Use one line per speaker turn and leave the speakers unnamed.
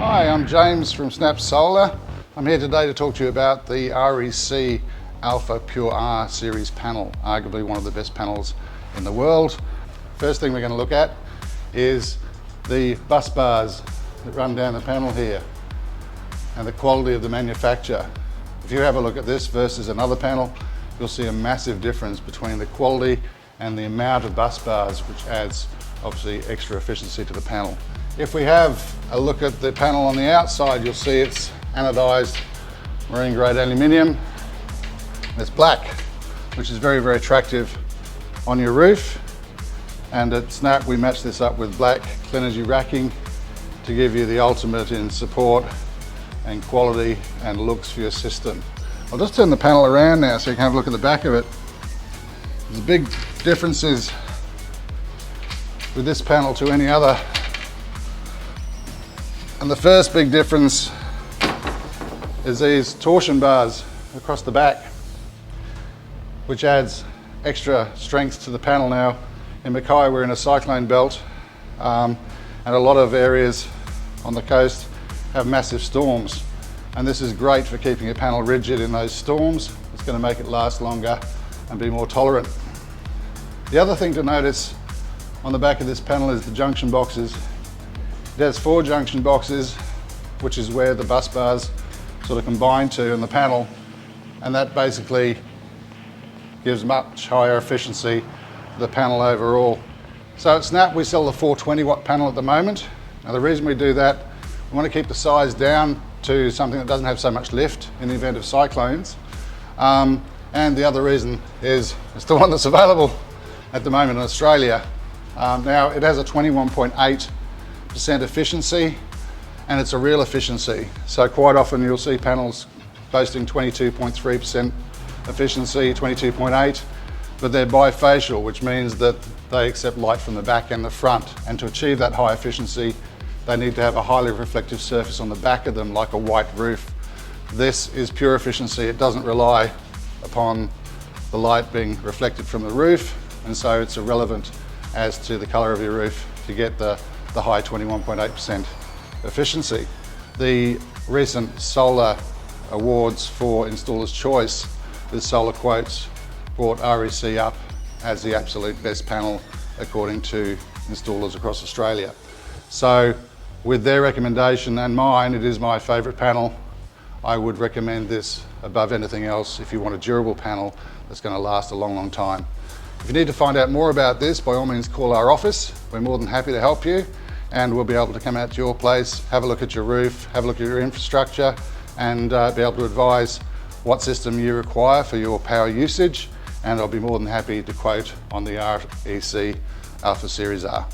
Hi, I'm James from SnapSolar. I'm here today to talk to you about the REC Alpha Pure R series panel, arguably one of the best panels in the world. First thing we're going to look at is the bus bars that run down the panel here and the quality of the manufacture. If you have a look at this versus another panel, you'll see a massive difference between the quality and the amount of bus bars, which adds obviously extra efficiency to the panel. If we have a look at the panel on the outside, you'll see it's anodized marine grade aluminium. It's black, which is very, very attractive on your roof. And at Snap, we match this up with black Clenergy racking to give you the ultimate in support and quality and looks for your system. I'll just turn the panel around now so you can have a look at the back of it. There's big differences with this panel to any other. And the first big difference is these torsion bars across the back, which adds extra strength to the panel. Now in Mackay we're in a cyclone belt and a lot of areas on the coast have massive storms, and this is great for keeping a panel rigid in those storms. It's going to make it last longer and be more tolerant. The other thing to notice on the back of this panel is the junction boxes. It has 4 junction boxes, which is where the bus bars sort of combine to in the panel, and that basically gives much higher efficiency to the panel overall. So at Snap we sell the 420 watt panel at the moment. Now the reason we do that, we want to keep the size down to something that doesn't have so much lift in the event of cyclones. And the other reason is it's the one that's available at the moment in Australia. Now it has a 21.8% efficiency, and it's a real efficiency. So quite often you'll see panels boasting 22.3% efficiency, 22.8, but they're bifacial, which means that they accept light from the back and the front. And to achieve that high efficiency, they need to have a highly reflective surface on the back of them, like a white roof. This is pure efficiency. It doesn't rely upon the light being reflected from the roof, and so it's irrelevant as to the color of your roof to get the high 21.8% efficiency. The recent solar awards for Installer's Choice with Solar Quotes brought REC up as the absolute best panel according to installers across Australia. So with their recommendation and mine, it is my favourite panel. I would recommend this above anything else if you want a durable panel that's going to last a long, long time. If you need to find out more about this, by all means call our office. We're more than happy to help you, and we'll be able to come out to your place, have a look at your roof, have a look at your infrastructure, and be able to advise what system you require for your power usage, and I'll be more than happy to quote on the REC Alpha Series R.